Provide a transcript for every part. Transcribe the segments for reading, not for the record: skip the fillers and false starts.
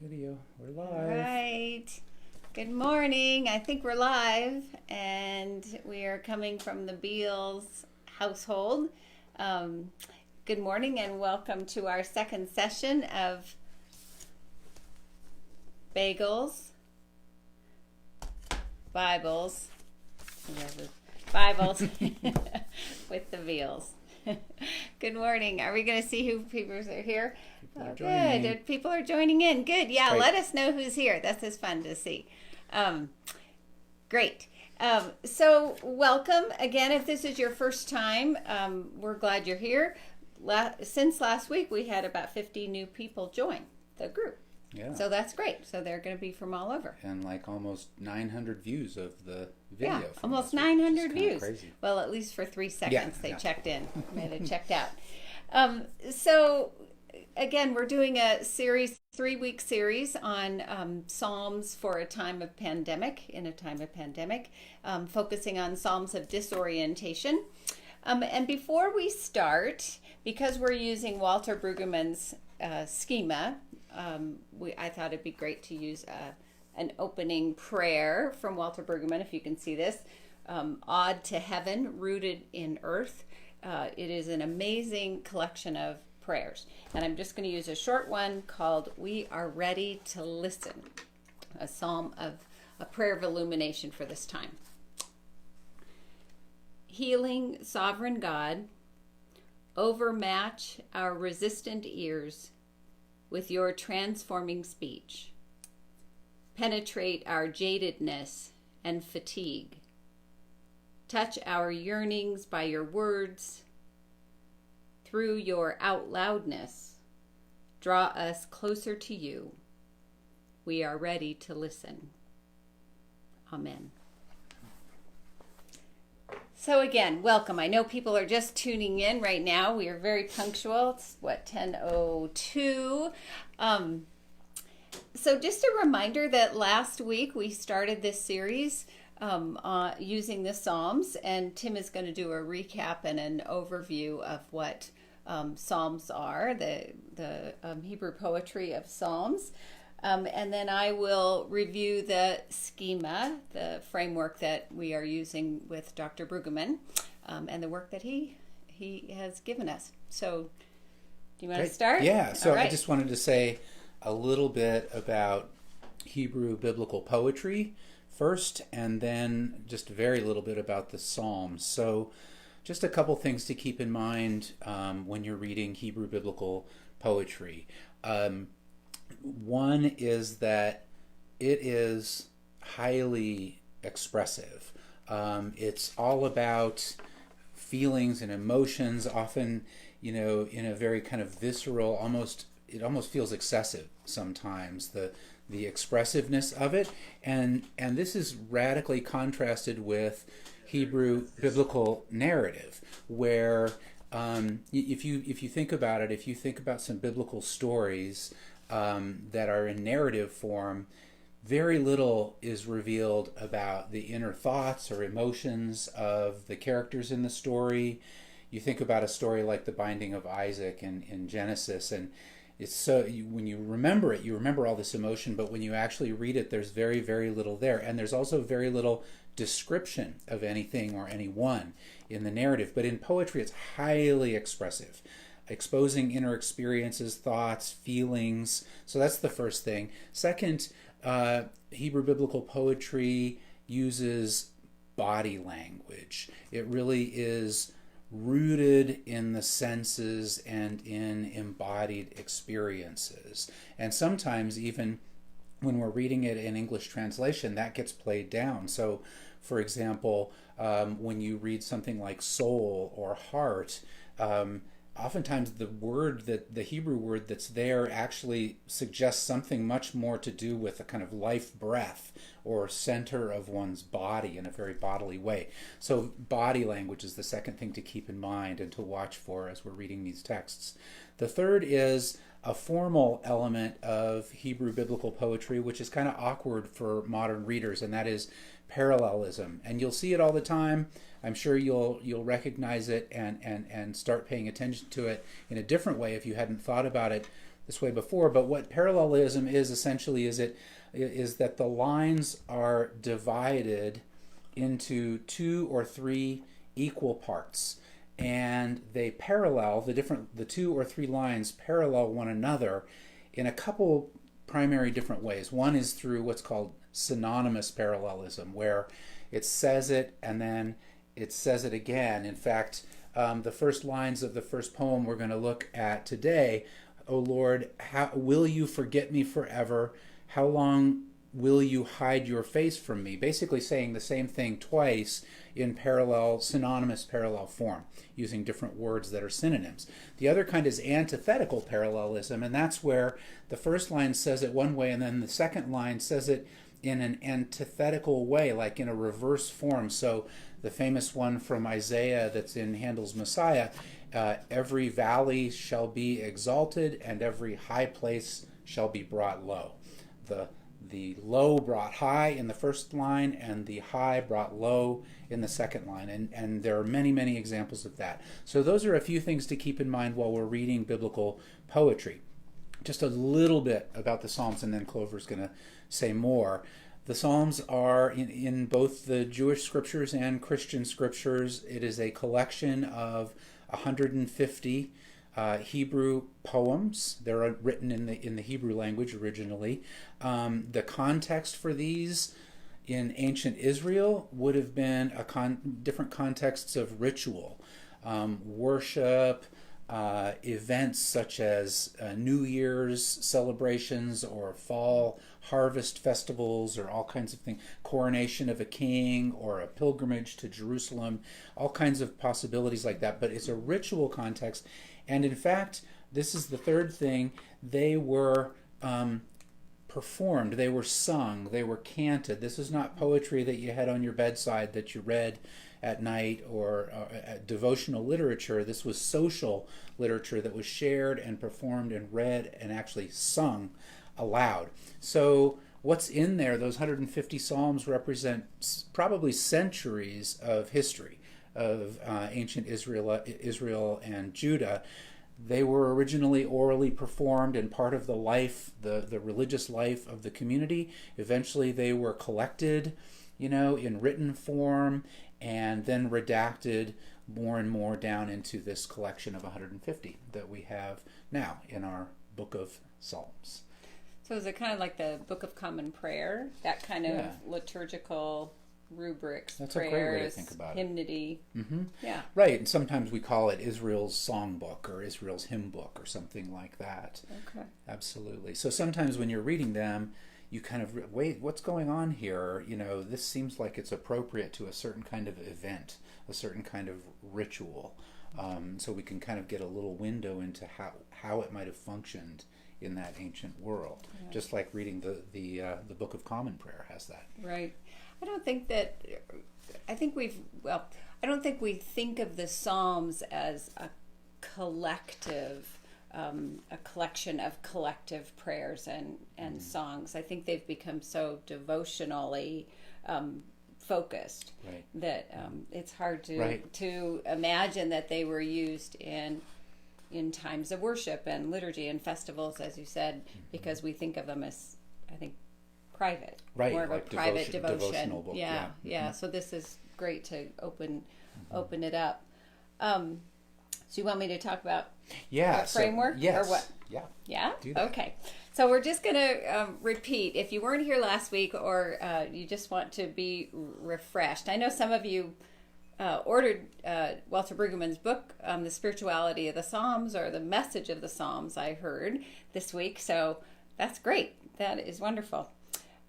Video. We're All live. right. Good morning. I think we're live, and we are coming from the Beals household. Um, Good morning, and welcome to our second session of Bagels, Bibles, Bibles with the Beals. Good morning. Are we going to see who people are here? People are Good. joining. People are joining in. Good. Yeah, Great. let us know who's here. That's just fun to see. Um, Great. So, welcome again. If this is your first time, we're glad you're here. Since last week, we had about 50 new people join the group. Yeah. So that's great. So they're going to be from all over. And like almost 900 views of the video. Yeah, from almost last week, which is 900 kinda views. Crazy. Well, at least for 3 seconds they Yeah. checked in. They had checked out. So again, we're doing a series, 3-week series on Psalms for a time of pandemic, in a time of pandemic, focusing on Psalms of disorientation. And before we start, because we're using Walter Brueggemann's schema, I thought it'd be great to use an opening prayer from Walter Brueggemann, if you can see this. Ode to Heaven, Rooted in Earth. It is an amazing collection of prayers. And I'm just going to use a short one called We Are Ready to Listen, a psalm of a prayer of illumination for this time. Healing sovereign God, overmatch our resistant ears with your transforming speech. Penetrate our jadedness and fatigue. Touch our yearnings by your words. Through your out loudness, draw us closer to you. We are ready to listen. Amen. So again, welcome. I know people are just tuning in right now. We are very punctual. It's 10:02. So just a reminder that last week we started this series using the Psalms, and Tim is going to do a recap and an overview of what Psalms are, the Hebrew poetry of Psalms. And then I will review the schema, the framework that we are using with Dr. Brueggemann, and the work that he has given us. So, do you want to start? Yeah. So All right. I just wanted to say a little bit about Hebrew biblical poetry first, and then just a very little bit about the Psalms. So just a couple things to keep in mind when you're reading Hebrew biblical poetry. One is that it is highly expressive. It's all about feelings and emotions, often, in a very kind of visceral, it almost feels excessive sometimes, the expressiveness of it. And this is radically contrasted with Hebrew biblical narrative, where if you think about it, if you think about some biblical stories that are in narrative form, very little is revealed about the inner thoughts or emotions of the characters in the story. You think about a story like the binding of Isaac in Genesis, and it's so when you remember it, you remember all this emotion, but when you actually read it, there's very, very little there. And there's also very little description of anything or anyone in the narrative. But in poetry, it's highly expressive, exposing inner experiences, thoughts, feelings. So that's the first thing. Second, Hebrew biblical poetry uses body language. It really is rooted in the senses and in embodied experiences. And sometimes even when we're reading it in English translation, that gets played down. So, for example, when you read something like soul or heart, oftentimes the Hebrew word that's there actually suggests something much more to do with a kind of life breath or center of one's body in a very bodily way. So body language is the second thing to keep in mind and to watch for as we're reading these texts. The third is a formal element of Hebrew biblical poetry, which is kind of awkward for modern readers, and that is parallelism. And you'll see it all the time. I'm sure you'll recognize it and start paying attention to it in a different way if you hadn't thought about it. this way before, but what parallelism is essentially is that the lines are divided into two or three equal parts, and they parallel the two or three lines parallel one another in a couple primary different ways. One is through what's called synonymous parallelism, where it says it and then it says it again. In fact, the first lines of the first poem we're going to look at today, "O Lord, how will you forget me forever? How long will you hide your face from me?" Basically saying the same thing twice in synonymous parallel form, using different words that are synonyms. The other kind is antithetical parallelism, and that's where the first line says it one way and then the second line says it in an antithetical way, like in a reverse form. So the famous one from Isaiah that's in Handel's Messiah, every valley shall be exalted and every high place shall be brought low. The low brought high in the first line and the high brought low in the second line. And there are many, many examples of that. So those are a few things to keep in mind while we're reading biblical poetry. Just a little bit about the Psalms, and then Clover's going to say more. The Psalms are in both the Jewish scriptures and Christian scriptures. It is a collection of 150 Hebrew poems. They're written in the Hebrew language originally. The context for these in ancient Israel would have been different contexts of ritual, worship, events such as New Year's celebrations or fall harvest festivals or all kinds of things, coronation of a king or a pilgrimage to Jerusalem, all kinds of possibilities like that. But it's a ritual context. And in fact, this is the third thing, they were performed, they were sung, they were canted. This is not poetry that you had on your bedside that you read at night or devotional literature. This was social literature that was shared and performed and read and actually sung aloud. So what's in there, those 150 psalms represent probably centuries of history of ancient Israel and Judah. They were originally orally performed and part of the life, the religious life of the community. Eventually they were collected, in written form, and then redacted more and more down into this collection of 150 that we have now in our Book of Psalms. So is it kind of like the Book of Common Prayer? That kind of liturgical rubrics, that's prayers, a great way to think about it. Hymnody. Mm-hmm. Yeah. Right, and sometimes we call it Israel's songbook or Israel's hymn book or something like that. Okay. Absolutely. So sometimes when you're reading them, you kind of, wait, what's going on here? This seems like it's appropriate to a certain kind of event, a certain kind of ritual. So we can kind of get a little window into how it might have functioned in that ancient world. Yeah. Just like reading the Book of Common Prayer has that. Right. I don't think we think of the Psalms as a collective, a collection of collective prayers and songs. I think they've become so devotionally focused that it's hard to imagine that they were used in times of worship and liturgy and festivals, as you said, because we think of them as, I think, private, more of like a private devotion. Book, yeah. Mm-hmm. So this is great to open it up. So you want me to talk about framework? Yes. Or what? Yeah. Yeah? Okay. So we're just going to repeat. If you weren't here last week or you just want to be refreshed. I know some of you ordered Walter Brueggemann's book, The Spirituality of the Psalms, or The Message of the Psalms, I heard this week. So that's great. That is wonderful.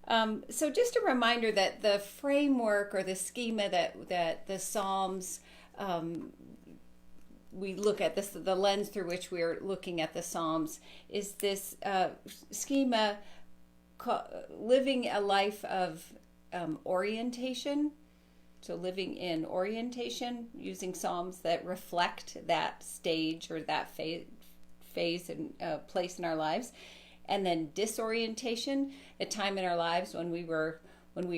So just a reminder that the framework or the schema that the Psalms, we look at this, the lens through which we're looking at the Psalms is this schema, living a life of orientation. So living in orientation, using Psalms that reflect that stage or that phase and place in our lives. And then disorientation, a time in our lives when we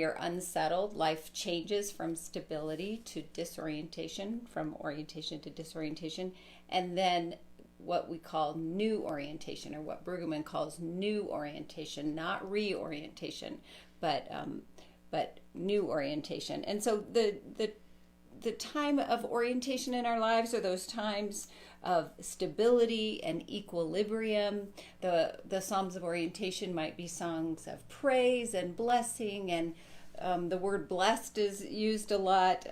are unsettled. Life changes from stability to disorientation, from orientation to disorientation. And then what we call new orientation, or what Brueggemann calls new orientation, not reorientation, but new orientation. And so the time of orientation in our lives are those times of stability and equilibrium. The Psalms of orientation might be songs of praise and blessing, and the word blessed is used a lot.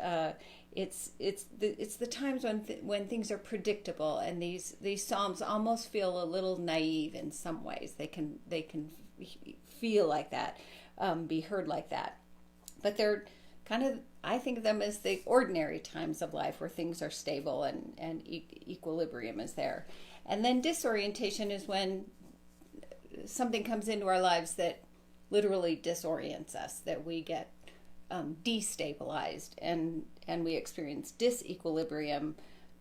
It's the times when things are predictable, and these psalms almost feel a little naive in some ways. They can feel like that, be heard like that, but they're kind of, I think of them as the ordinary times of life where things are stable and equilibrium is there. And then disorientation is when something comes into our lives that literally disorients us, that we get destabilized, and we experience disequilibrium,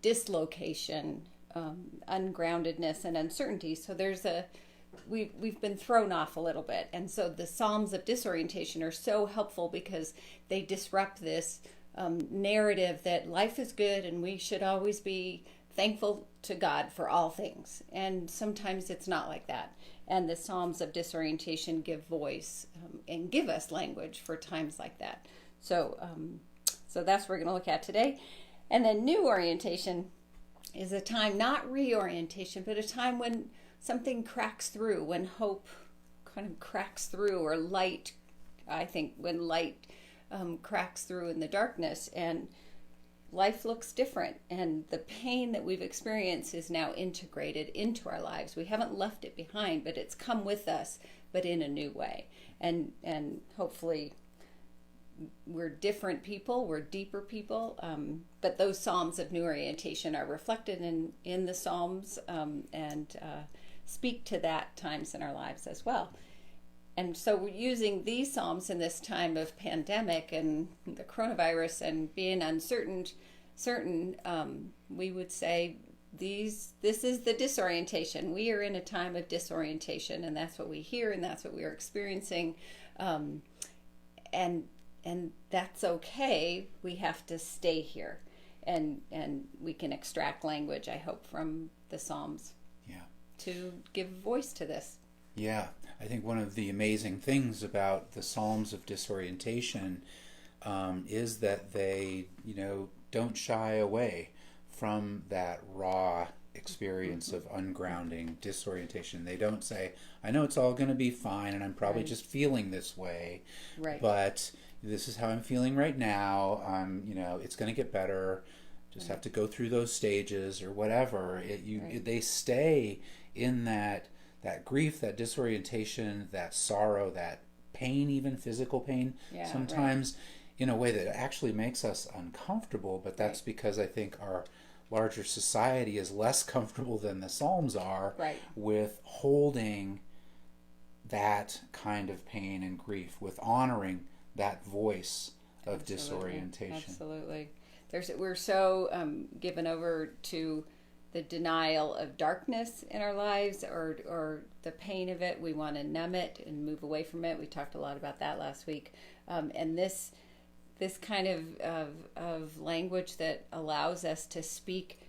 dislocation, ungroundedness, and uncertainty. So we've been thrown off a little bit, and so the Psalms of disorientation are so helpful because they disrupt this narrative that life is good and we should always be thankful to God for all things, and sometimes it's not like that. And the Psalms of disorientation give voice and give us language for times like that. So that's what we're going to look at today. And then new orientation is a time, not reorientation, but a time when something cracks through, when hope kind of cracks through, or light, I think, when light cracks through in the darkness, and life looks different, and the pain that we've experienced is now integrated into our lives. We haven't left it behind, but it's come with us, but in a new way. And hopefully we're different people, we're deeper people, but those Psalms of new orientation are reflected in the Psalms, and speak to that times in our lives as well. And so we're using these Psalms in this time of pandemic and the coronavirus and being uncertain, we would say this is the disorientation. We are in a time of disorientation, and that's what we hear, and that's what we are experiencing. And that's okay. We have to stay here, and we can extract language, I hope, from the Psalms. Yeah. To give voice to this. Yeah, I think one of the amazing things about the Psalms of disorientation is that they, don't shy away from that raw experience of ungrounding, disorientation. They don't say, I know it's all going to be fine and I'm probably just feeling this way, but this is how I'm feeling right now. It's going to get better. Just have to go through those stages or whatever. They stay in that grief, that disorientation, that sorrow, that pain, even physical pain, sometimes in a way that actually makes us uncomfortable. But that's because I think our larger society is less comfortable than the Psalms are with holding that kind of pain and grief, with honoring that voice of disorientation. Absolutely. We're so given over to the denial of darkness in our lives, or the pain of it. We want to numb it and move away from it. We talked a lot about that last week. And this kind of language that allows us to speak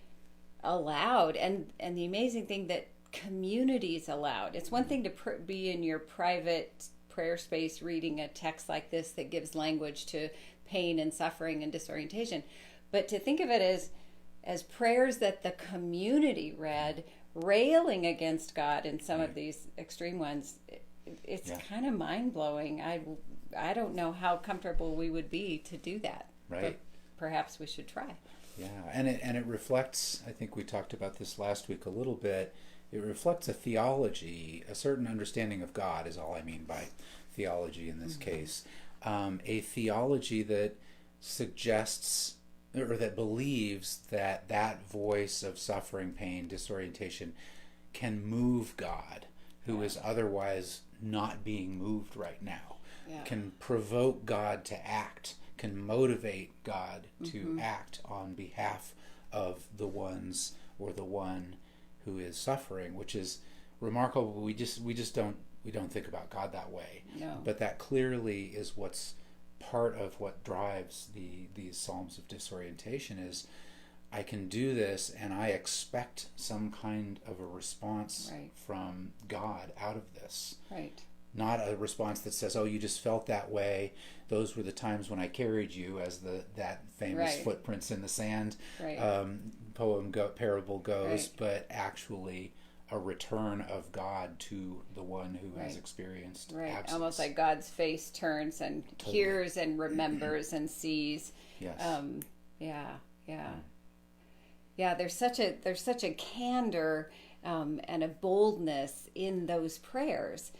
aloud, and the amazing thing that community is allowed. It's one thing to be in your private prayer space reading a text like this that gives language to pain and suffering and disorientation, but to think of it as prayers that the community read, railing against God in some of these extreme ones, it's kind of mind-blowing. I don't know how comfortable we would be to do that. But perhaps we should try. Yeah, and it reflects, I think we talked about this last week a little bit, it reflects a theology, a certain understanding of God is all I mean by theology in this case. A theology that suggests, or that believes, that voice of suffering, pain, disorientation can move God, who is otherwise not being moved right now, can provoke God to act, can motivate God to act on behalf of the ones or the one who is suffering, which is remarkable. We don't think about God that way. No. But that clearly is what's part of what drives these Psalms of disorientation, is I can do this, and I expect some kind of a response Right. from God out of this. Right. Not a response that says, "Oh, you just felt that way. Those were the times when I carried you," as that famous Right. footprints in the sand Right. parable goes, Right. but actually a return of God to the one who has Right. experienced Right. absence. Almost like God's face turns and Totally. hears and remembers and sees. Yes. Yeah. Yeah. Yeah. There's such a candor and a boldness in those prayers.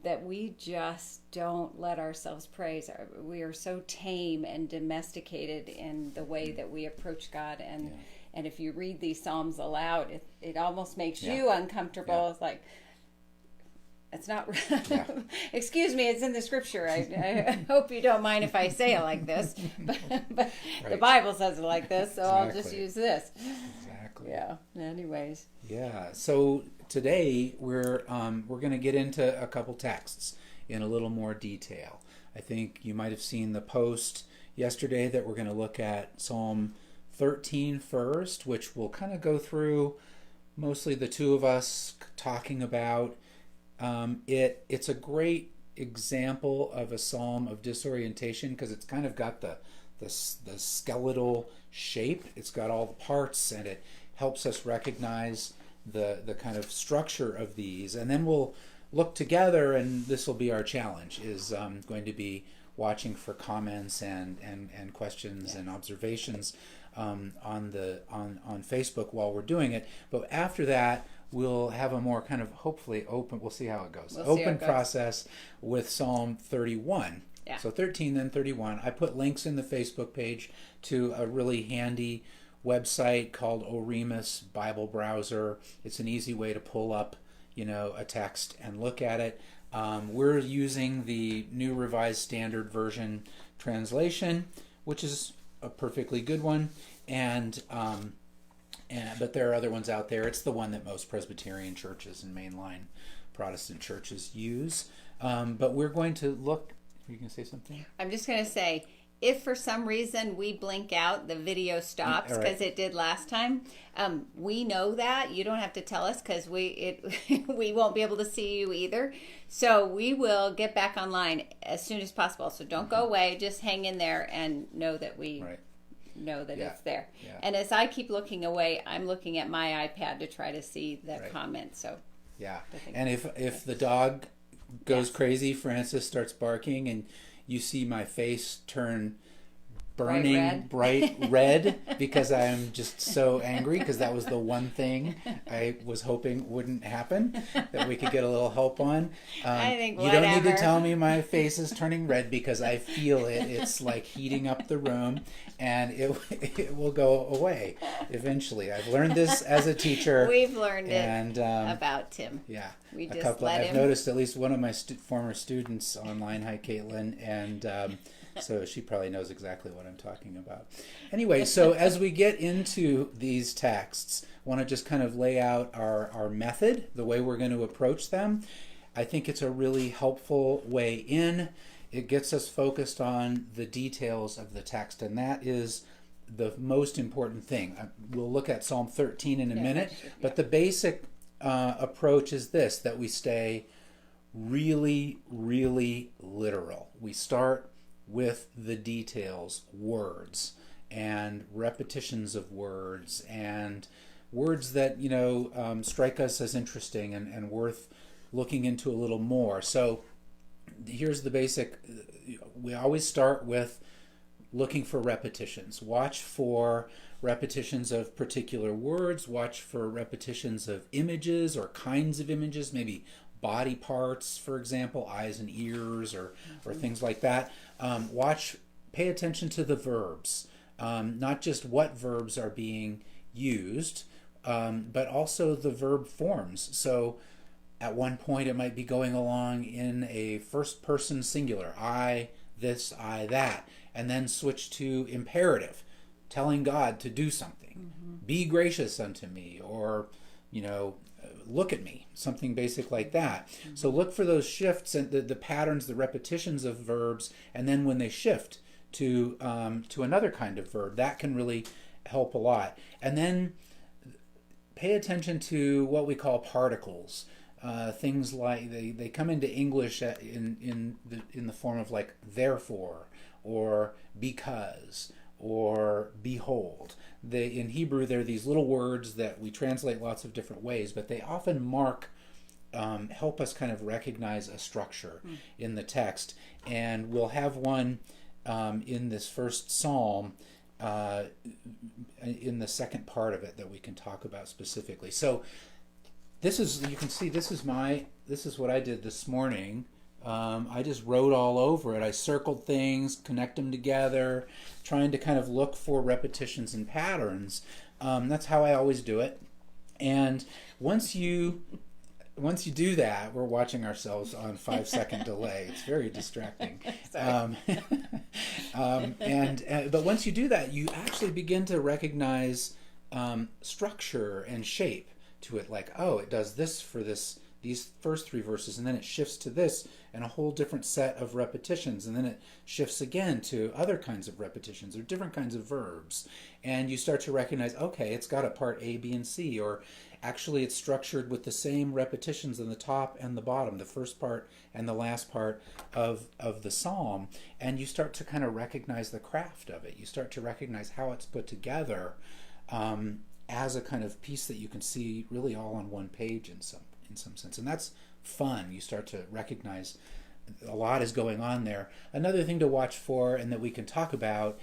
That we just don't let ourselves praise. We are so tame and domesticated in the way that we approach God, and if you read these psalms aloud, it almost makes you uncomfortable. Yeah. It's like, it's not. Yeah. Excuse me, it's in the scripture. I hope you don't mind if I say it like this, but the Right. Bible says it like this, so I'll just Exactly. use this. Exactly. Yeah. Anyways. Yeah. So today we're going to get into a couple texts in a little more detail. I think you might have seen the post yesterday that we're going to look at Psalm 13 first, which we'll kind of go through, mostly the two of us talking about. It's a great example of a psalm of disorientation because it's kind of got the skeletal shape. It's got all the parts, and it helps us recognize the kind of structure of these. And then we'll look together, and this will be our challenge, is going to be watching for comments and questions and observations on Facebook while we're doing it. But after that, we'll have a more kind of hopefully open, we'll see how it goes, open process with Psalm 31. Yeah. So 13, then 31. I put links in the Facebook page to a really handy website called Oremus Bible Browser. It's an easy way to pull up, a text and look at it. We're using the New Revised Standard Version translation, which is a perfectly good one, but there are other ones out there. It's the one that most Presbyterian churches and mainline Protestant churches use. But we're going to look. You can say something? I'm just going to say, if for some reason we blink out, the video stops because it did last time. We know that. You don't have to tell us because we won't be able to see you either. So we will get back online as soon as possible. So don't go away. Just hang in there and know that we know that it's there. Yeah. And as I keep looking away, I'm looking at my iPad to try to see the comment. So yeah. And if the dog goes crazy, Francis starts barking, and you see my face turn burning bright red because I'm just so angry because that was the one thing I was hoping wouldn't happen, that we could get a little help on. I think you don't need to tell me my face is turning red because I feel it. It's like heating up the room, and it will go away eventually. I've learned this as a teacher. We've learned it about Tim. Yeah. We just let him. I've noticed at least one of my former students online. Hi, Caitlin. And so she probably knows exactly what I'm talking about. Anyway, so as we get into these texts, I want to just kind of lay out our method, the way we're going to approach them. I think it's a really helpful way in. It gets us focused on the details of the text, and that is the most important thing. We'll look at Psalm 13 in a minute, but the basic approach is this, that we stay really, really literal. We start with the details, words and repetitions of words and words that strike us as interesting and worth looking into a little more. So here's the basic. We always start with looking for repetitions. Watch for repetitions of particular words. Watch for repetitions of images or kinds of images, maybe body parts, for example, eyes and ears or things like that. Pay attention to the verbs, not just what verbs are being used, but also the verb forms. So at one point it might be going along in a first person singular, I this, I that, and then switch to imperative, telling God to do something. Be gracious unto me, or look at me, something basic like that. So look for those shifts and the patterns, the repetitions of verbs, and then when they shift to another kind of verb, that can really help a lot. And then pay attention to what we call particles. Things like they come into English in the form of like therefore or because or behold. In Hebrew, there are these little words that we translate lots of different ways, but they often help us kind of recognize a structure in the text. And we'll have one in this first psalm in the second part of it that we can talk about specifically. So you can see this is what I did this morning. I just wrote all over it. I circled things, connect them together, trying to kind of look for repetitions and patterns. That's how I always do it. And once you do that, we're watching ourselves on 5-second delay. It's very distracting. But once you do that, you actually begin to recognize structure and shape to it. Like, oh, it does this for these first 3 verses, and then it shifts to this and a whole different set of repetitions, and then it shifts again to other kinds of repetitions or different kinds of verbs. And you start to recognize, okay, it's got a part A, B, and C, or actually it's structured with the same repetitions in the top and the bottom, the first part and the last part of the psalm. And you start to kind of recognize the craft of it. You start to recognize how it's put together as a kind of piece that you can see really all on one page in some sense. And that's fun. You start to recognize a lot is going on there. Another thing to watch for and that we can talk about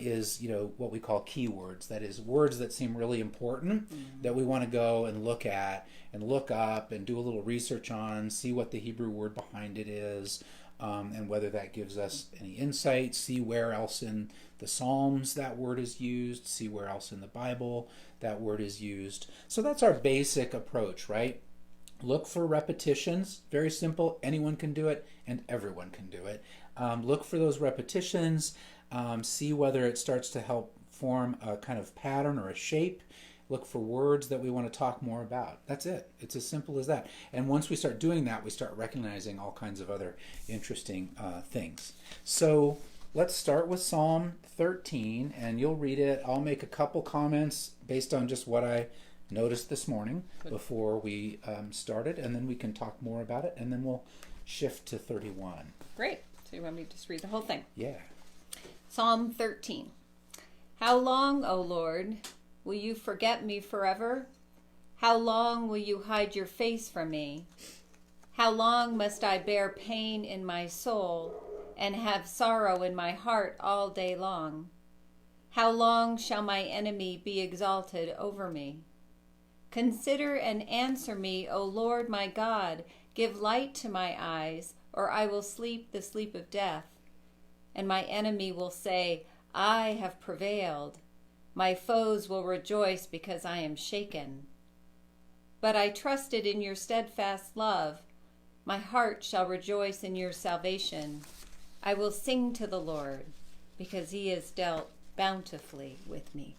is what we call keywords. That is, words that seem really important that we want to go and look at and look up and do a little research on, see what the Hebrew word behind it is, and whether that gives us any insight, see where else in the Psalms that word is used, see where else in the Bible that word is used. So that's our basic approach, right? Look for repetitions. Very simple. Anyone can do it, and everyone can do it. Look for those repetitions. See whether it starts to help form a kind of pattern or a shape. Look for words that we want to talk more about. That's it. It's as simple as that. And once we start doing that, we start recognizing all kinds of other interesting things. So let's start with Psalm 13, and you'll read it. I'll make a couple comments based on just what I noticed this morning before we started, and then we can talk more about it, and then we'll shift to 31. Great. So you want me to just read the whole thing? Yeah. Psalm 13. How long, O Lord, will you forget me forever? How long will you hide your face from me? How long must I bear pain in my soul and have sorrow in my heart all day long? How long shall my enemy be exalted over me? Consider and answer me, O Lord my God. Give light to my eyes, or I will sleep the sleep of death. And my enemy will say, I have prevailed. My foes will rejoice because I am shaken. But I trusted in your steadfast love. My heart shall rejoice in your salvation. I will sing to the Lord, because he has dealt bountifully with me.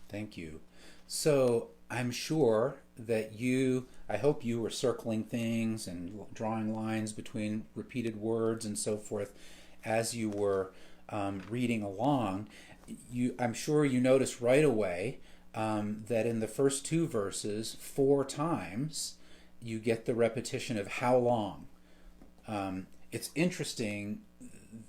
Thank you. So I'm sure that I hope you were circling things and drawing lines between repeated words and so forth as you were reading along. I'm sure you noticed right away that in the first 2 verses, 4 times, you get the repetition of how long. It's interesting.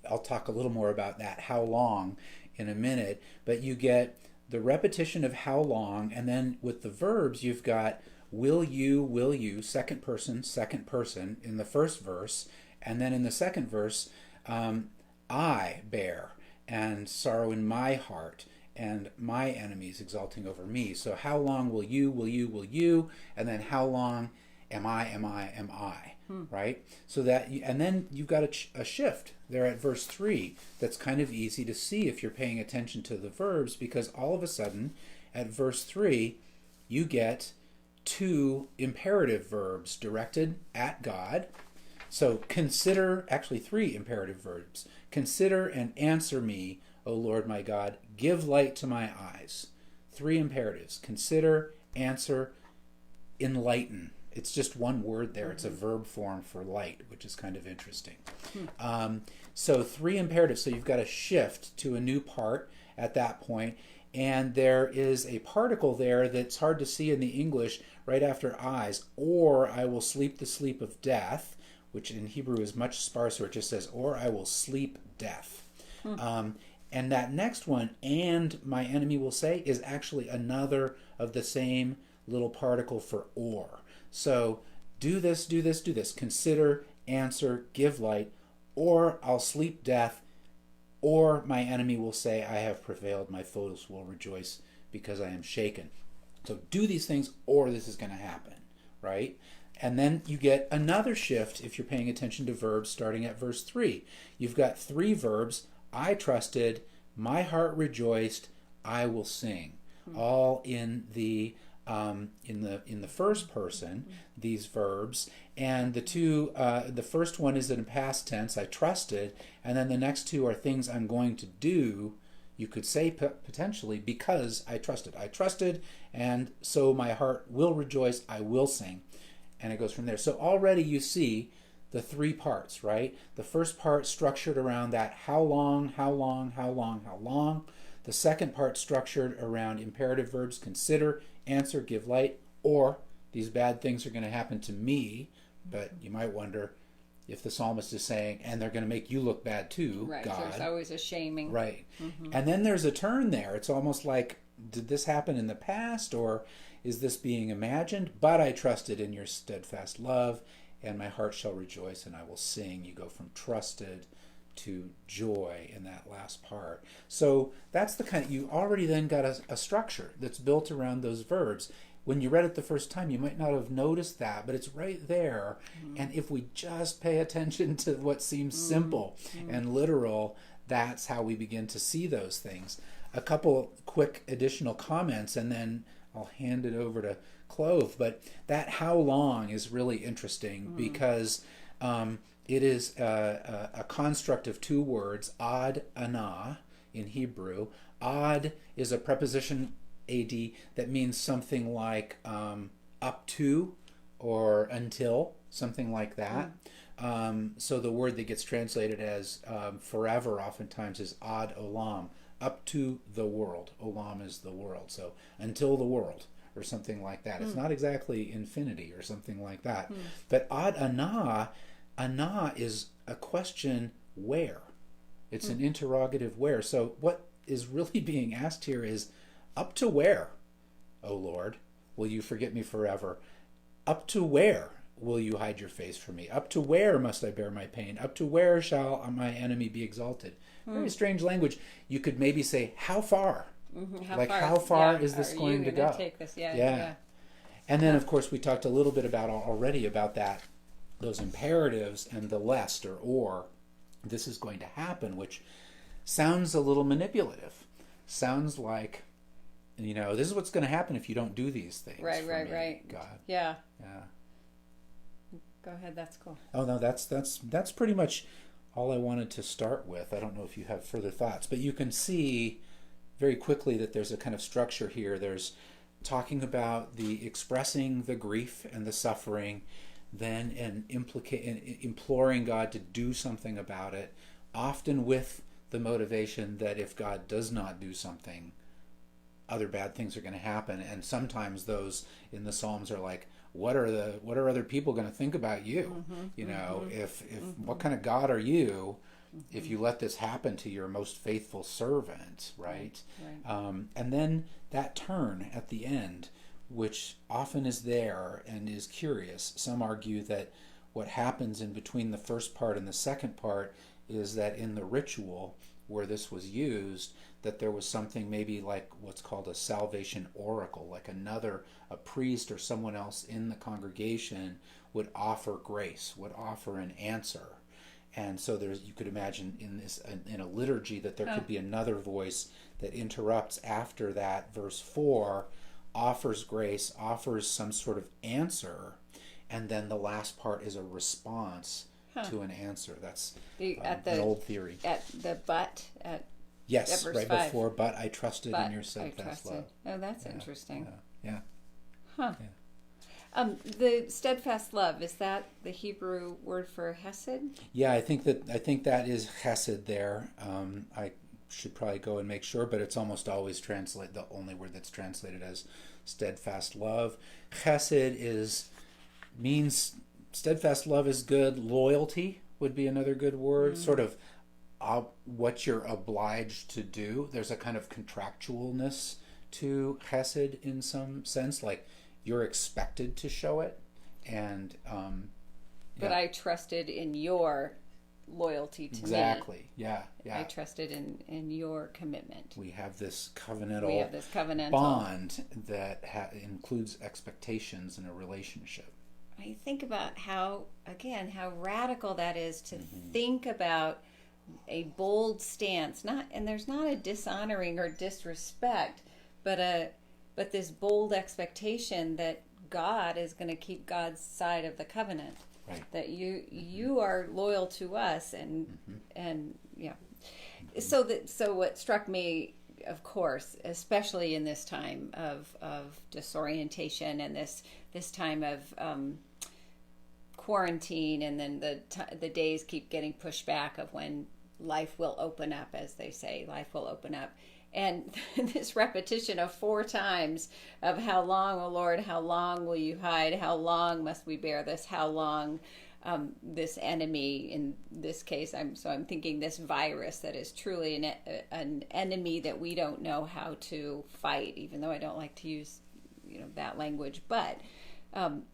I'll talk a little more about that, how long, in a minute, but you get the repetition of how long, and then with the verbs, you've got will you, second person in the first verse, and then in the second verse, I bear, and sorrow in my heart, and my enemies exalting over me. So how long will you, and then how long am I, right? So that, and then you've got a shift there at verse 3 that's kind of easy to see if you're paying attention to the verbs, because all of a sudden at verse 3 you get 2 imperative verbs directed at God. So consider, actually 3 imperative verbs. Consider and answer me, O Lord my God. Give light to my eyes. 3 imperatives. Consider, answer, enlighten. It's just one word there. It's a verb form for light, which is kind of interesting. So 3 imperatives. So you've got a shift to a new part, at that point. And there is a particle there that's hard to see in the English right after eyes, or I will sleep the sleep of death, which in Hebrew is much sparser. It just says, or I will sleep death. And that next one, and my enemy will say, is actually another of the same little particle for or. So do this, do this, do this. Consider, answer, give light, or I'll sleep death, or my enemy will say, I have prevailed, my foes will rejoice because I am shaken. So do these things, or this is going to happen, right? And then you get another shift if you're paying attention to verbs starting at verse 3. You've got 3 verbs: I trusted, my heart rejoiced, I will sing. All in the first person, these verbs. And the first one is in past tense, I trusted, and then the next 2 are things I'm going to do. You could say potentially, because I trusted. I trusted, and so my heart will rejoice, I will sing. And it goes from there. So already you see the 3 parts, right? The first part structured around that how long, how long, how long, how long. The second part structured around imperative verbs: consider, answer, give light, or these bad things are going to happen to me. But you might wonder if the psalmist is saying, and they're going to make you look bad too, right, God. There's always a shaming. Right. And then there's a turn there. It's almost like, did this happen in the past, or is this being imagined? But I trusted in your steadfast love, and my heart shall rejoice, and I will sing. You go from trusted to joy in that last part. So that's the kind of, you already then got a structure that's built around those verbs. When you read it the first time, you might not have noticed that, but it's right there. And if we just pay attention to what seems simple and literal, that's how we begin to see those things. A couple quick additional comments, and then I'll hand it over to Clove. But that how long is really interesting because it is a construct of 2 words, ad anah in Hebrew. Ad is a preposition, ad, that means something like up to or until, something like that. So the word that gets translated as forever oftentimes is ad olam, up to the world. Olam is the world, so until the world, or something like that. It's not exactly infinity or something like that. But ad anah, anah is a question where. It's an interrogative where. So what is really being asked here is, up to where, O Lord, will you forget me forever? Up to where will you hide your face from me? Up to where must I bear my pain? Up to where shall my enemy be exalted? Very strange language. You could maybe say, how far? How far is this going to go? Take this? Yeah. And then, of course, we talked a little bit already about that, those imperatives and the lest or this is going to happen, which sounds a little manipulative. Sounds like, this is what's going to happen if you don't do these things. Right. God. Yeah. Go ahead. That's cool. Oh no, that's pretty much all I wanted to start with. I don't know if you have further thoughts, but you can see very quickly that there's a kind of structure here. There's talking about the expressing the grief and the suffering, then imploring God to do something about it, often with the motivation that if God does not do something, other bad things are going to happen. And sometimes those in the Psalms are like, what are other people going to think about you? If what kind of God are you if you let this happen to your most faithful servant, right? And then that turn at the end, which often is there and is curious. Some argue that what happens in between the first part and the second part is that in the ritual where this was used, that there was something maybe like what's called a salvation oracle, like a priest or someone else in the congregation would offer grace, would offer an answer. And so you could imagine in a liturgy that there could be another voice that interrupts after that. Verse 4 offers grace, offers some sort of answer, and then the last part is a response to an answer. That's an old theory. At the but at yes, verse right 5. Before, but I trusted in your steadfast love. Oh, that's interesting. Yeah. Huh. Yeah. The steadfast love, is that the Hebrew word for hesed? Yeah, I think that is chesed there. I should probably go and make sure, but it's almost always the only word that's translated as steadfast love. Chesed means steadfast love is good. Loyalty would be another good word. Sort of what you're obliged to do. There's a kind of contractualness to chesed in some sense, like you're expected to show it. And but I trusted in your loyalty to me. Exactly. Yeah. I trusted in your commitment. We have this covenantal bond that includes expectations in a relationship. I think about how radical that is to think about a bold stance. There's not a dishonoring or disrespect, but this bold expectation that God is going to keep God's side of the covenant. Right. That you are loyal to us, and yeah. So what struck me, of course, especially in this time of disorientation and this time of quarantine, and then the days keep getting pushed back of when life will open up, as they say, life will open up. And this repetition of 4 times of how long, O Lord, how long will you hide? How long must we bear this? How long this enemy, in this case, I'm thinking this virus that is truly an enemy that we don't know how to fight, even though I don't like to use that language. But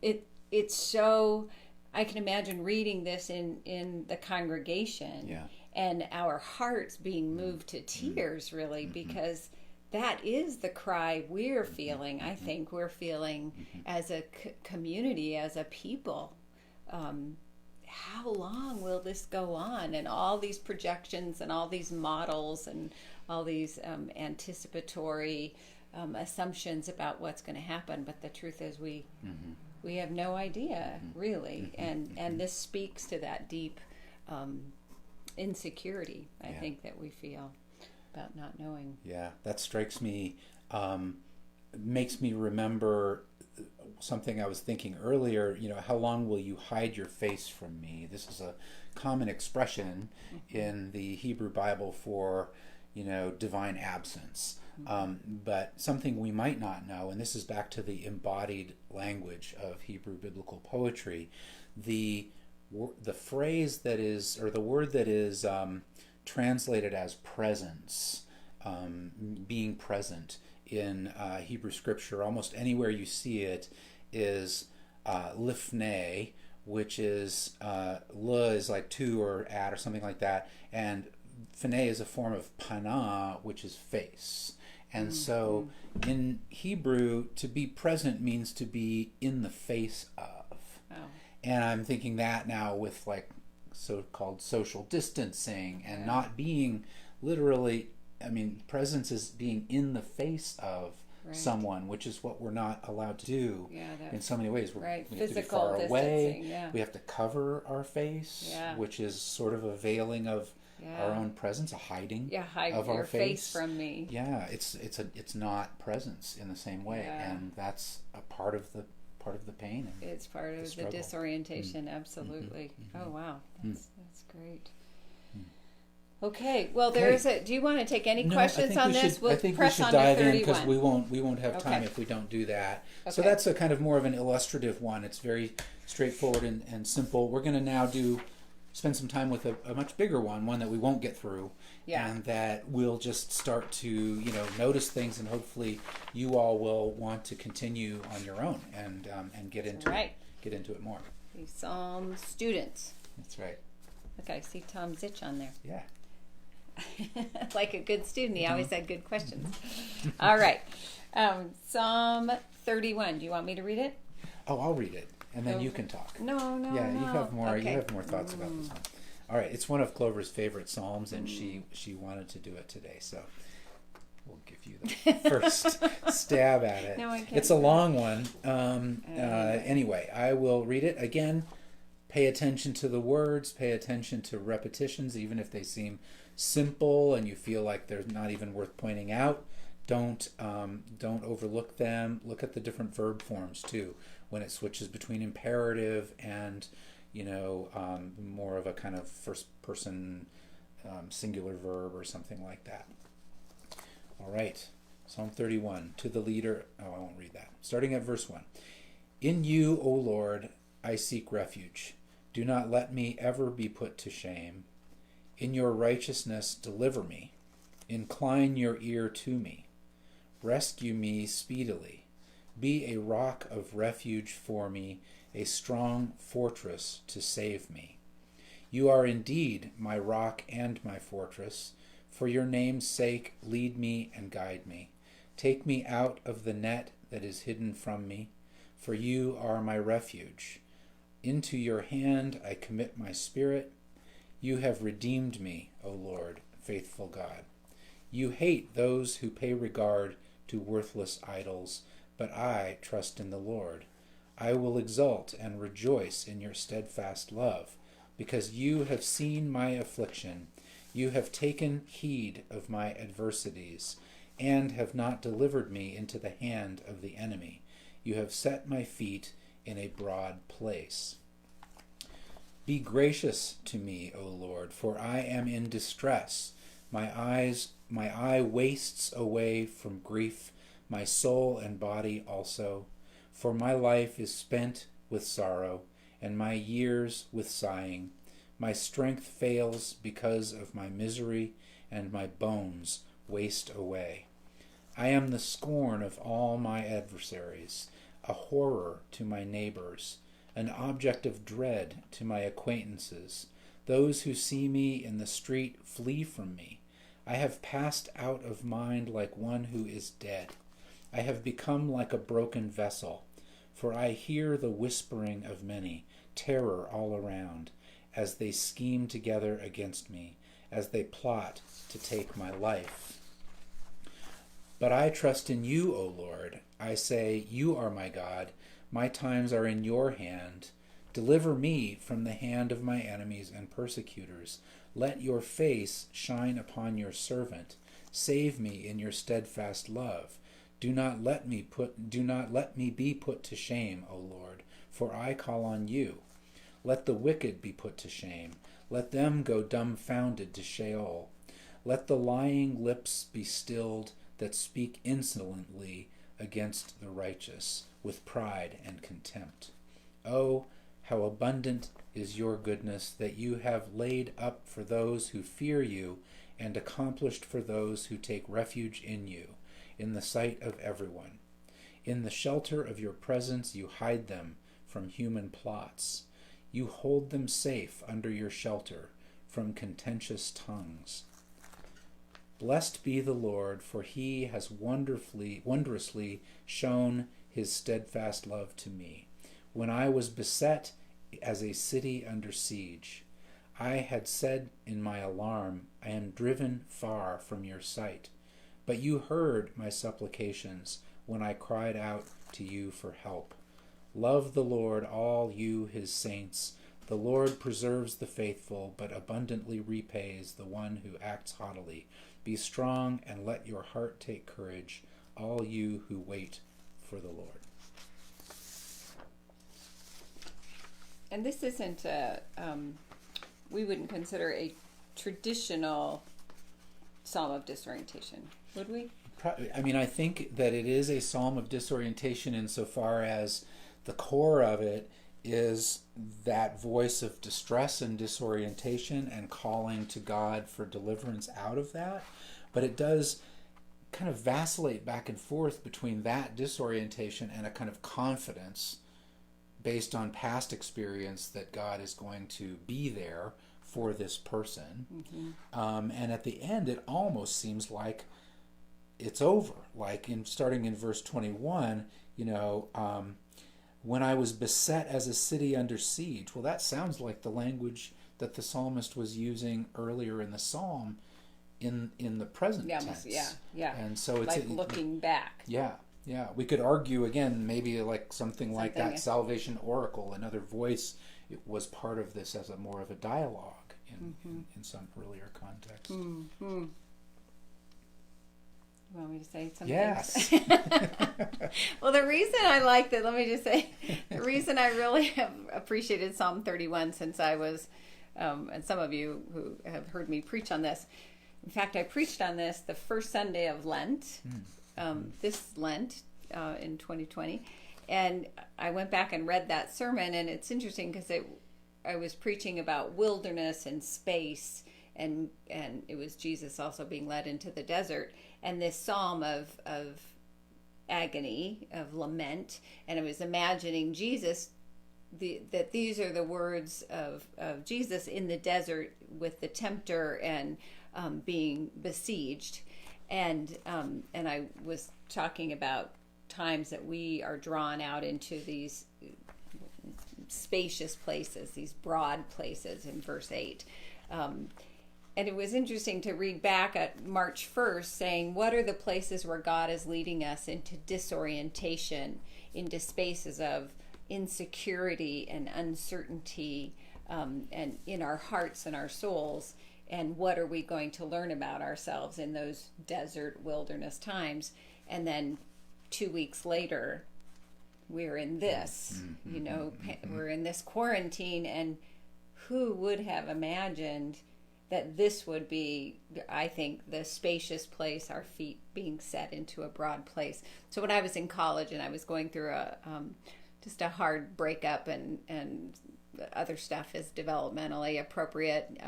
it's so, I can imagine reading this in the congregation. Yeah. And our hearts being moved to tears, really, because that is the cry we're feeling. I think we're feeling as a community, as a people. How long will this go on? And all these projections and all these models and all these anticipatory assumptions about what's going to happen. But the truth is we have no idea, really. And this speaks to that deep insecurity, I think, that we feel about not knowing. Yeah, that strikes me, makes me remember something I was thinking earlier. How long will you hide your face from me? This is a common expression in the Hebrew Bible for, divine absence. But something we might not know, and this is back to the embodied language of Hebrew biblical poetry, the phrase that is, or the word that is translated as presence, being present in Hebrew scripture, almost anywhere you see it, is lifnei, which is la is like to or at or something like that, and phenei is a form of pana, which is face. And so in Hebrew, to be present means to be in the face of. Oh. And I'm thinking that now with like so-called social distancing and not being literally, presence is being in the face of someone, which is what we're not allowed to do in so many ways. We have to be far away. We have to cover our face, which is sort of a veiling of our own presence, a hiding of our face from me. Yeah, it's not presence in the same way, and that's a part of the pain. And it's part of the disorientation. Absolutely. Oh wow, that's great. Okay, well, do you want to take any questions on this? I think we should dive in, because we won't have time if we don't do that. Okay. So that's a kind of more of an illustrative one. It's very straightforward and simple. We're going to now spend some time with a much bigger one that we won't get through, and that we'll just start to notice things, and hopefully you all will want to continue on your own and get into it more. Psalm students. That's right. Okay, I see Tom Zitch on there. Yeah. Like a good student, he always had good questions. All right, Psalm 31. Do you want me to read it? Oh, I'll read it, and then you can talk. No. Yeah, you have more. Okay. You have more thoughts about this one. All right, it's one of Clover's favorite psalms, and she wanted to do it today, so we'll give you the first stab at it. No, I can't. It's a long one. Anyway, I will read it again. Pay attention to the words. Pay attention to repetitions, even if they seem simple and you feel like they're not even worth pointing out. Don't overlook them. Look at the different verb forms too, when it switches between imperative and more of a kind of first person singular verb or something like that. All right, Psalm 31, to the leader. Oh, I won't read that. Starting at verse 1. In you, O Lord, I seek refuge. Do not let me ever be put to shame. In your righteousness, deliver me. Incline your ear to me. Rescue me speedily. Be a rock of refuge for me, a strong fortress to save me. You are indeed my rock and my fortress. For your name's sake, lead me and guide me. Take me out of the net that is hidden from me, for you are my refuge. Into your hand I commit my spirit. You have redeemed me, O Lord, faithful God. You hate those who pay regard to worthless idols, but I trust in the Lord. I will exult and rejoice in your steadfast love, because you have seen my affliction. You have taken heed of my adversities, and have not delivered me into the hand of the enemy. You have set my feet in a broad place. Be gracious to me, O Lord, for I am in distress. My eye wastes away from grief, my soul and body also. For my life is spent with sorrow, and my years with sighing. My strength fails because of my misery, and my bones waste away. I am the scorn of all my adversaries, a horror to my neighbors, an object of dread to my acquaintances. Those who see me in the street flee from me. I have passed out of mind like one who is dead. I have become like a broken vessel, for I hear the whispering of many, terror all around, as they scheme together against me, as they plot to take my life. But I trust in you, O Lord. I say, you are my God. My times are in your hand. Deliver me from the hand of my enemies and persecutors. Let your face shine upon your servant. Save me in your steadfast love. Do not let me be put to shame, O Lord, for I call on you. Let the wicked be put to shame. Let them go dumbfounded to Sheol. Let the lying lips be stilled that speak insolently against the righteous, with pride and contempt. Oh, how abundant is your goodness that you have laid up for those who fear you and accomplished for those who take refuge in you, in the sight of everyone. In the shelter of your presence you hide them from human plots. You hold them safe under your shelter from contentious tongues. Blessed be the Lord, for he has wondrously shown his steadfast love to me. When I was beset as a city under siege, I had said in my alarm, I am driven far from your sight. But you heard my supplications when I cried out to you for help. Love the Lord, all you his saints. The Lord preserves the faithful, but abundantly repays the one who acts haughtily. Be strong and let your heart take courage, all you who wait for the Lord. And this isn't we wouldn't consider a traditional psalm of disorientation, would we? I mean, I think that it is a psalm of disorientation insofar as the core of it is that voice of distress and disorientation and calling to God for deliverance out of that. But it does kind of vacillate back and forth between that disorientation and a kind of confidence based on past experience that God is going to be there for this person. Mm-hmm. And at the end, it almost seems like it's over. Like starting in verse 21, when I was beset as a city under siege. Well, that sounds like the language that the psalmist was using earlier in the psalm in the present tense. Yeah. And so it's like looking back. Yeah. We could argue again, maybe like something like that salvation oracle, another voice. It was part of this as more of a dialogue in some earlier context. Mm-hmm. You want me to say something? Yes. Well, the reason I the reason I really have appreciated Psalm 31 since I was and some of you who have heard me preach on this. In fact, I preached on this the first Sunday of Lent, this Lent in 2020. And I went back and read that sermon, and it's interesting because I was preaching about wilderness and space, and it was Jesus also being led into the desert, and this psalm of agony, of lament, and I was imagining Jesus, that these are the words of Jesus in the desert with the tempter and being besieged, and I was talking about times that we are drawn out into these spacious places, these broad places in verse 8. And it was interesting to read back at March 1st saying, what are the places where God is leading us into disorientation, into spaces of insecurity and uncertainty, and in our hearts and our souls, and what are we going to learn about ourselves in those desert wilderness times? And then 2 weeks later, we're in this, we're in this quarantine, and who would have imagined that this would be, I think, the spacious place, our feet being set into a broad place. So when I was in college and I was going through just a hard breakup, and other stuff is developmentally appropriate,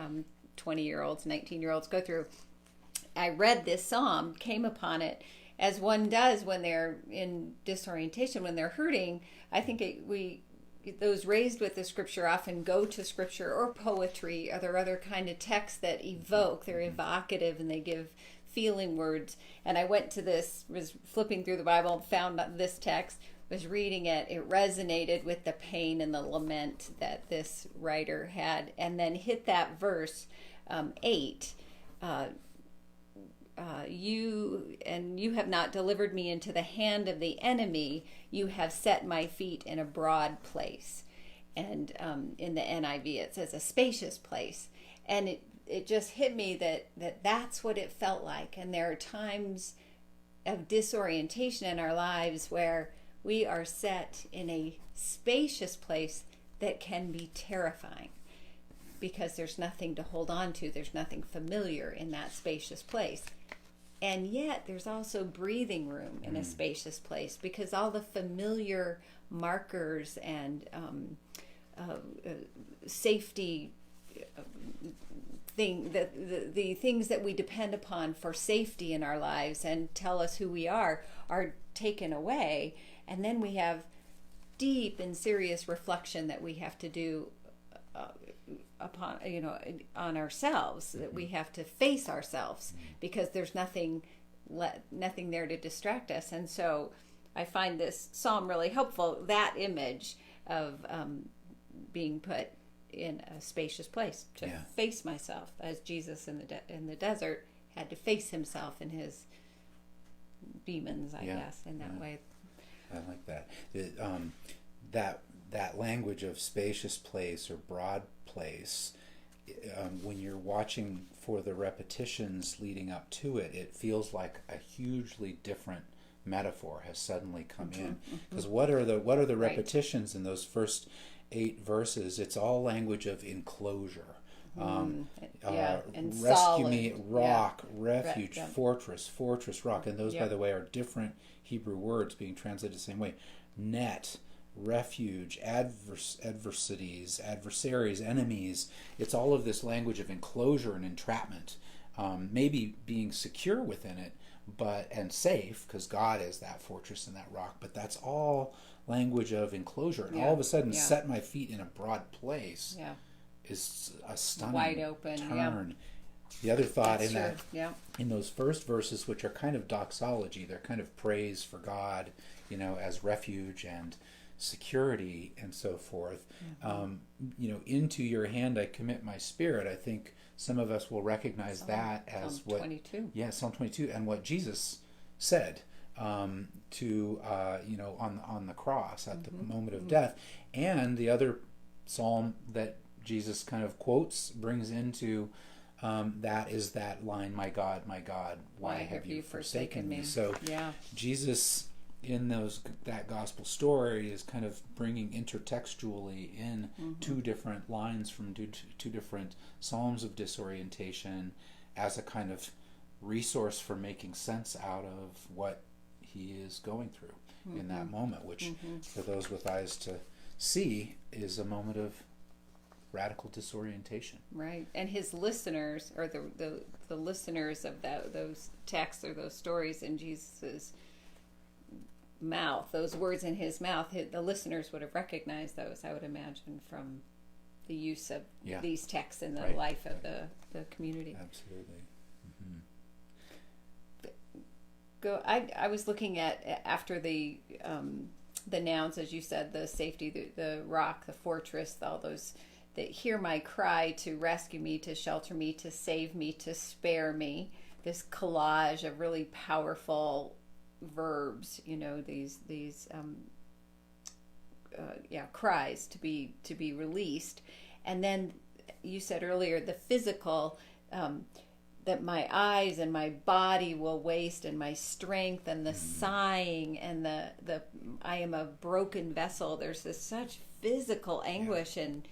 20-year-olds, 19-year-olds go through, I read this psalm, came upon it, as one does when they're in disorientation, when they're hurting. I think those raised with the scripture often go to scripture or poetry, or there are other kind of texts that evoke. They're evocative and they give feeling words. And I went to this, was flipping through the Bible, found this text, was reading it. It resonated with the pain and the lament that this writer had, and then hit that verse 8. You have not delivered me into the hand of the enemy. You have set my feet in a broad place. And in the NIV it says a spacious place. And it just hit me that's what it felt like. And there are times of disorientation in our lives where we are set in a spacious place that can be terrifying, because there's nothing to hold on to. There's nothing familiar in that spacious place. And yet there's also breathing room in a spacious place, because all the familiar markers and safety the things that we depend upon for safety in our lives and tell us who we are taken away. And then we have deep and serious reflection that we have to do on ourselves, that we have to face ourselves, because there's nothing there to distract us. And so I find this psalm really helpful, that image of being put in a spacious place to face myself, as Jesus in the desert had to face himself and his demons, I guess, in that way. I like that. That language of spacious place or broad place, when you're watching for the repetitions leading up to it, it feels like a hugely different metaphor has suddenly come in. Because what are the repetitions in those first 8 verses? It's all language of enclosure. And rescue solid. me, rock, refuge, fortress, rock. And those, by the way, are different Hebrew words being translated the same way. Net, refuge, adversaries, enemies. It's all of this language of enclosure and entrapment. Maybe being secure within it, and safe, because God is that fortress and that rock. But that's all language of enclosure. And all of a sudden, set my feet in a broad place is a stunning wide open turn. The other thought that's in those first verses, which are kind of doxology, they're kind of praise for God, as refuge and security and so forth. Into your hand I commit my spirit. I think some of us will recognize that as Psalm 22. Psalm 22, and what Jesus said on the cross at the moment of death. And the other psalm that Jesus kind of brings into that is that line, my God, why have you forsaken me? So Jesus in that gospel story is kind of bringing intertextually in two different lines from two different psalms of disorientation as a kind of resource for making sense out of what he is going through in that moment, which for those with eyes to see is a moment of radical disorientation. Right. And his listeners, or the listeners of those texts or those stories in Jesus's mouth, those words in his mouth, the listeners would have recognized those, I would imagine, from the use of these texts in the life of the community. Absolutely. I was looking at, after the nouns, as you said, the safety, the rock, the fortress, all those that hear my cry to rescue me, to shelter me, to save me, to spare me. This collage of really powerful verbs, these cries to be released. And then you said earlier the physical, that my eyes and my body will waste, and my strength, and the sighing, and the I am a broken vessel. There's this such physical anguish in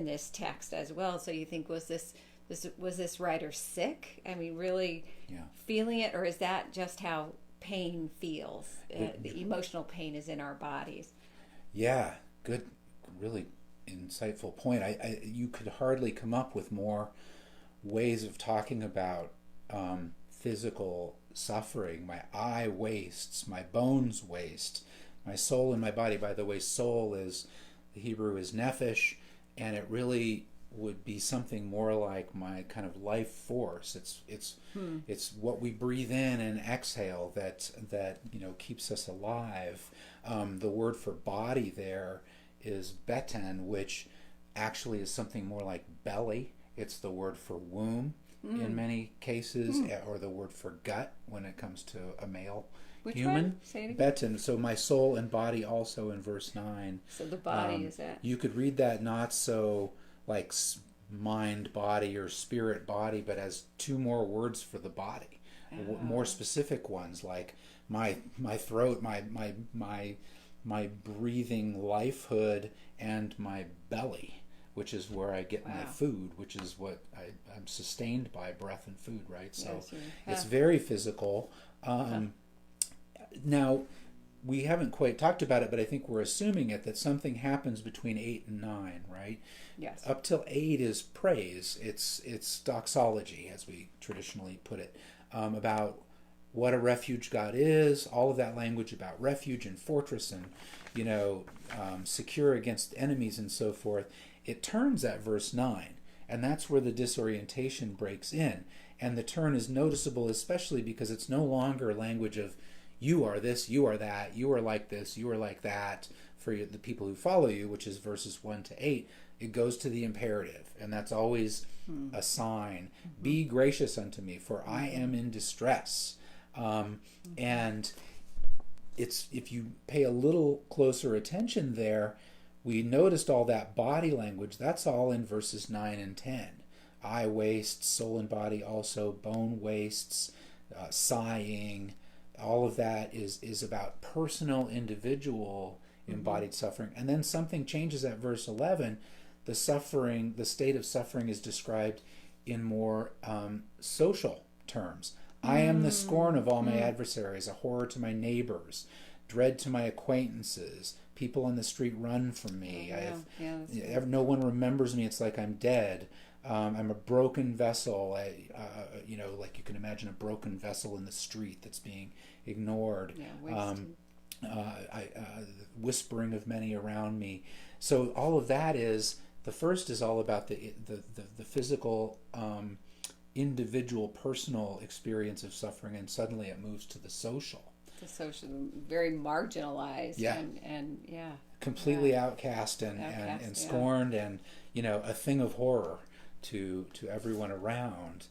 this text as well. So you think, was this writer sick? I mean, really feeling it, or is that just how pain feels? The emotional pain is in our bodies. Yeah, good, really insightful point. You could hardly come up with more ways of talking about physical suffering. My eye wastes, my bones waste, my soul and my body. By the way, soul is, the Hebrew is nephesh, and it really would be something more like my kind of life force. It's what we breathe in and exhale that keeps us alive. The word for body there is beten, which actually is something more like belly. It's the word for womb in many cases, or the word for gut when it comes to a male human. One? Say it again. Beten. So my soul and body also in verse 9. So the body is that. You could read that not so like mind body or spirit body, but as two more words for the body, more specific ones, like my throat, my breathing lifehood, and my belly, which is where I get my food, which is what I'm sustained by, breath and food, right? So it's very physical. Now, we haven't quite talked about it, but I think we're assuming that something happens between 8 and 9, right? Yes. Up till 8 is praise. It's doxology, as we traditionally put it, about what a refuge God is, all of that language about refuge and fortress and, secure against enemies and so forth. It turns at verse 9, and that's where the disorientation breaks in. And the turn is noticeable, especially because it's no longer language of you are this, you are that, you are like this, you are like that, for the people who follow you, which is verses 1 to 8. It goes to the imperative, and that's always a sign. Be gracious unto me, for I am in distress. And if you pay a little closer attention there, we noticed all that body language. That's all in verses 9 and 10. Eye wastes, soul and body also, bone wastes, sighing. All of that is about personal, individual, embodied suffering. And then something changes at verse 11. The state of suffering is described in more social terms. I am the scorn of all my adversaries, a horror to my neighbors, dread to my acquaintances. People on the street run from me. No one remembers me. It's like I'm dead. I'm a broken vessel. Like you can imagine a broken vessel in the street that's being ignored. Whispering of many around me. So all of that is, the first is all about the physical, individual, personal experience of suffering, and suddenly it moves to the social. The social, very marginalized, and completely outcast and scorned, and a thing of horror to everyone around.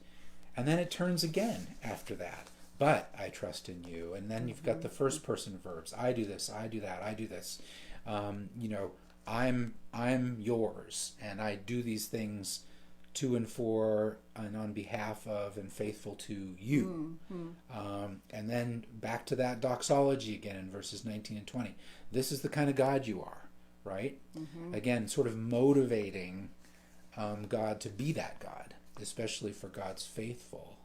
And then it turns again after that. But I trust in you. And then you've got the first person verbs. I do this, I do that, I do this. I'm yours, and I do these things to and for and on behalf of and faithful to you. And then back to that doxology again in verses 19 and 20. This is the kind of God you are, right? Again, sort of motivating God to be that God, especially for God's faithful.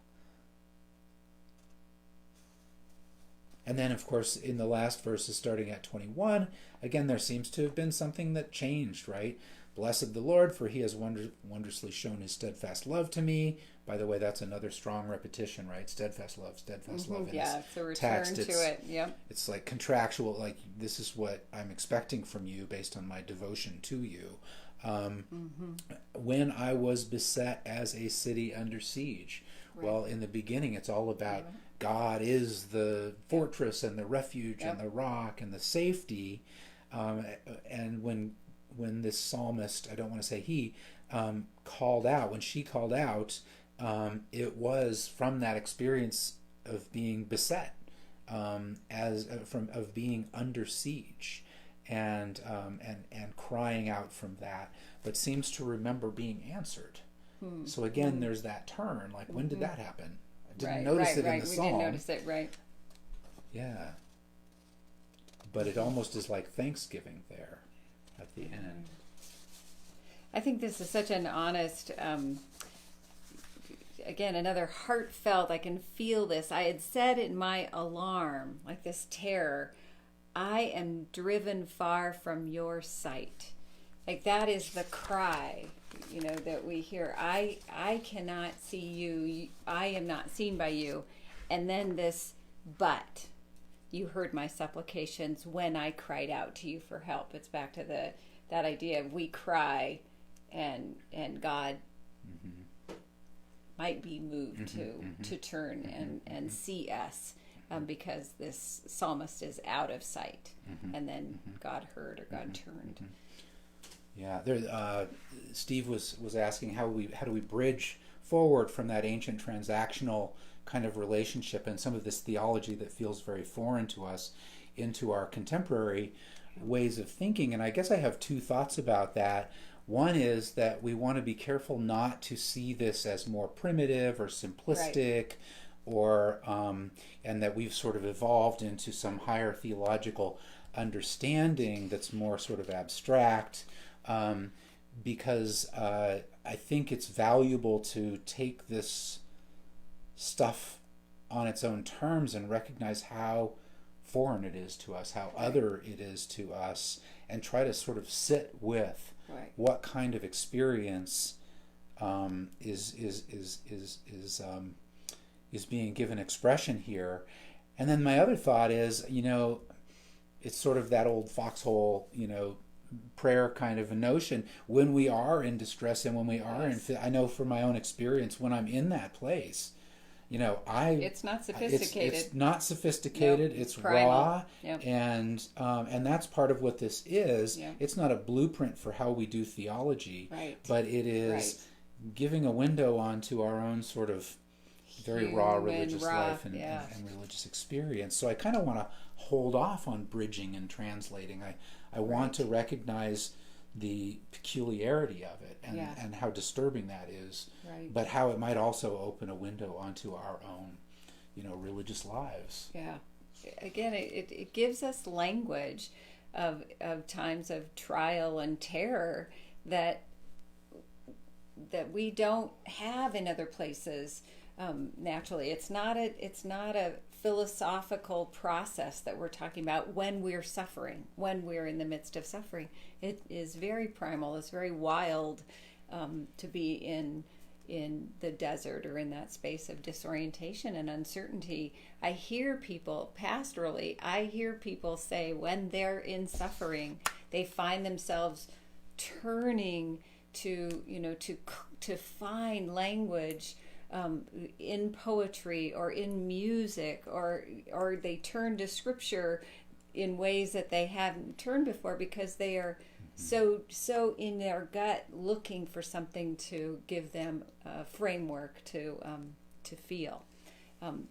And then, of course, in the last verses starting at 21, again, there seems to have been something that changed, right? Blessed the Lord, for he has wondrously shown his steadfast love to me. By the way, that's another strong repetition, right? Steadfast love, steadfast love. Yeah, it's a return to it. Yep. It's like contractual, like this is what I'm expecting from you based on my devotion to you. When I was beset as a city under siege. Right. Well, in the beginning, it's all about God is the fortress and the refuge and the rock and the safety. And when this psalmist, I don't want to say he, called out, when she called out, it was from that experience of being beset, of being under siege, and crying out from that, but seems to remember being answered. So again, there's that turn. Like, when did that happen? I didn't notice it in the psalm. We didn't notice it, right? Yeah. But it almost is like thanksgiving there at the end. I think this is such an honest, again, another heartfelt, I can feel this. I had said in my alarm, like this terror, I am driven far from your sight. Like that is the cry, that we hear. I cannot see you. I am not seen by you. And then this, but you heard my supplications when I cried out to you for help. It's back to that idea of we cry and God might be moved to turn and see us, because this psalmist is out of sight, and then God heard or God turned. Yeah, there. Steve was asking how do we bridge forward from that ancient transactional kind of relationship and some of this theology that feels very foreign to us into our contemporary ways of thinking. And I guess I have two thoughts about that. One is that we want to be careful not to see this as more primitive or simplistic, or and that we've sort of evolved into some higher theological understanding that's more sort of abstract, because I think it's valuable to take this stuff on its own terms and recognize how foreign it is to us, how other it is to us, and try to sort of sit with what kind of experience is being given expression here. And then my other thought is, it's sort of that old foxhole, prayer kind of a notion. When we are in distress and when we are I know from my own experience, when I'm in that place, it's not sophisticated. It's not sophisticated. Nope. It's primal. Raw, and that's part of what this is. Yep. It's not a blueprint for how we do theology, but it is giving a window onto our own sort of very raw religious life and religious experience. So I kind of want to hold off on bridging and translating. I want to recognize the peculiarity of it and how disturbing that is, but how it might also open a window onto our own, religious lives. Yeah. Again, it gives us language of times of trial and terror that we don't have in other places. Naturally, it's not a philosophical process that we're talking about when we're suffering, when we're in the midst of suffering. It is very primal. It's very wild to be in the desert or in that space of disorientation and uncertainty. I hear people pastorally. I hear people say when they're in suffering, they find themselves turning to find language in poetry or in music, or they turn to scripture in ways that they haven't turned before, because they are so in their gut looking for something to give them a framework to feel.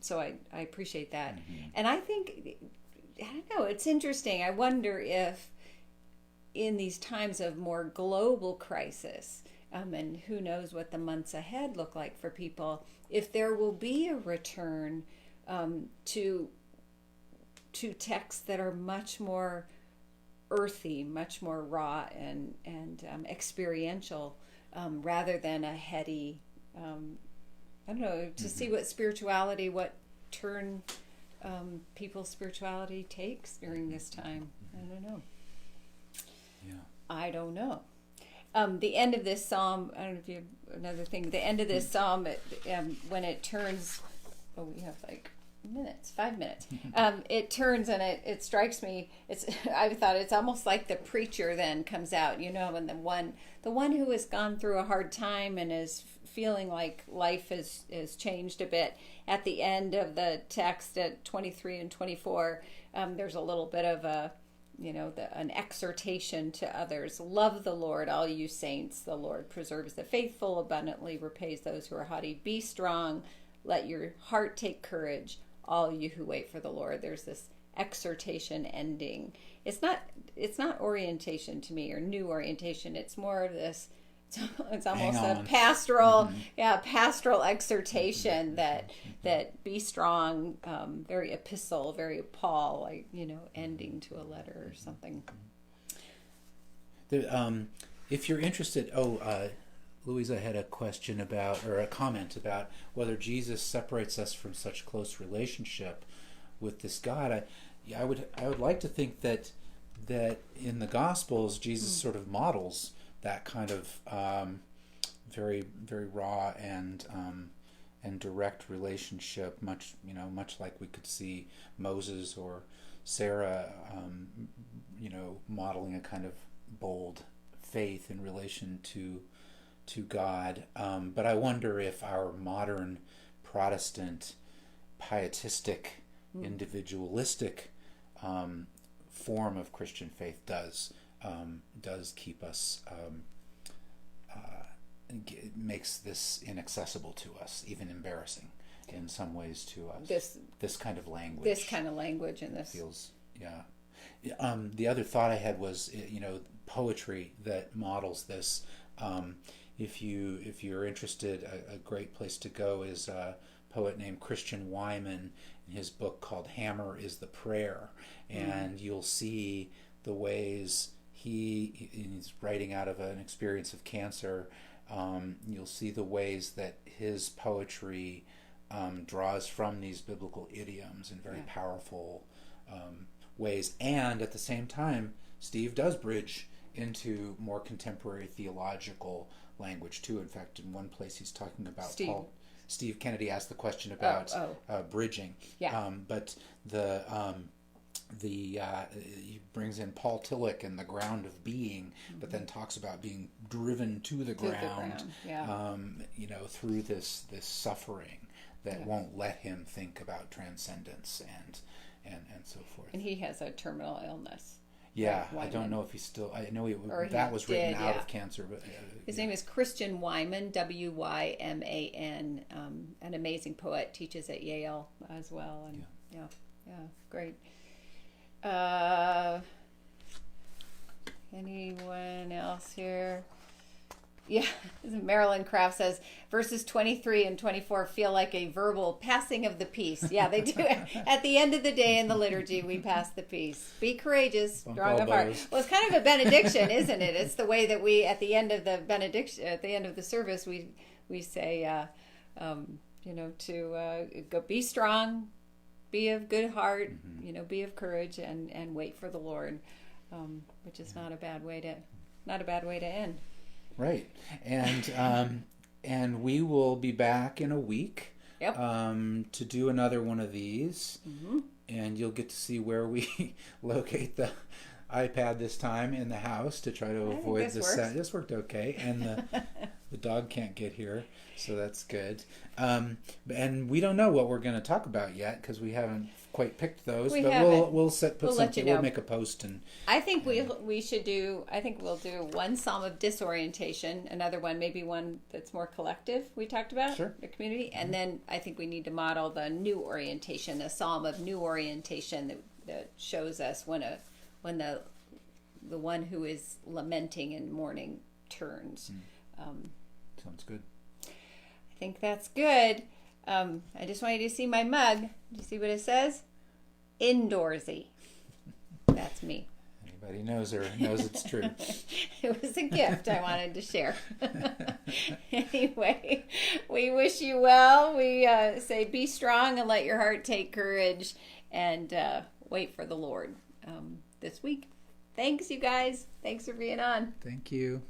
So I appreciate that. And I think, I don't know, it's interesting. I wonder if in these times of more global crisis, and who knows what the months ahead look like for people, if there will be a return to texts that are much more earthy, much more raw and experiential, rather than a heady, I don't know, to see what spirituality, what turn people's spirituality takes during this time. I don't know. Yeah. I don't know. The end of this psalm, I don't know if you have another thing, the end of this psalm, when it turns, we have like 5 minutes. It turns and it strikes me. I thought it's almost like the preacher then comes out, and the one who has gone through a hard time and is feeling like life has changed a bit. At the end of the text at 23 and 24, there's a little bit of an exhortation to others. Love the Lord, all you saints. The Lord preserves the faithful, abundantly repays those who are haughty. Be strong. Let your heart take courage, all you who wait for the Lord. There's this exhortation ending. It's not orientation to me, or new orientation. It's more of this. It's almost a pastoral, pastoral exhortation that be strong, very epistle, very Paul, like ending to a letter or something. If you're interested, Louisa had a question about, or a comment about, whether Jesus separates us from such close relationship with this God. I would like to think that in the Gospels Jesus sort of models that kind of very, very raw and direct relationship, much like we could see Moses or Sarah, modeling a kind of bold faith in relation to God. But I wonder if our modern Protestant pietistic, individualistic form of Christian faith does keep us, makes this inaccessible to us, even embarrassing in some ways to us. This kind of language. This kind of language and this feels, yeah. The other thought I had was, poetry that models this. If you're interested, a great place to go is a poet named Christian Wyman, in his book called Hammer is the Prayer, and you'll see the ways he's writing out of an experience of cancer. You'll see the ways that his poetry draws from these biblical idioms in very powerful ways, and at the same time Steve does bridge into more contemporary theological language too. In fact, in one place he's talking about Steve Kennedy asked the question about bridging. But he brings in Paul Tillich and the ground of being, but then talks about being driven to the ground, through this suffering that won't let him think about transcendence and so forth. And he has a terminal illness. Yeah, I don't know if he's still. I know that was written out of cancer, but his name is Christian Wyman, Wyman, an amazing poet, teaches at Yale as well, and great. Anyone else here? Yeah, Marilyn Kraft says verses 23 and 24 feel like a verbal passing of the peace. Yeah, they do. At the end of the day in the liturgy, we pass the peace. Be courageous, strong of heart. Well, it's kind of a benediction, isn't it? It's the way that we, at the end of the benediction, at the end of the service, we say, to go be strong, be of good heart, be of courage, and wait for the Lord, which is not a bad way to end. Right, and we will be back in a week to do another one of these, and you'll get to see where we locate the iPad this time in the house to try to avoid the sound. This worked okay, and the dog can't get here, so that's good. And we don't know what we're going to talk about yet because we haven't quite picked those. We'll let you know. We'll make a post, and I think we should do. I think we'll do one psalm of disorientation, another one, maybe one that's more collective. We talked about the community, and then I think we need to model the new orientation, a psalm of new orientation that shows us when the one who is lamenting and mourning turns. Sounds good. I think that's good. I just want you to see my mug. Do you see what it says? Indoorsy. That's me. Anybody knows her knows it's true. It was a gift I wanted to share. Anyway, we wish you well. We say be strong and let your heart take courage and wait for the Lord this week. Thanks, you guys. Thanks for being on. Thank you.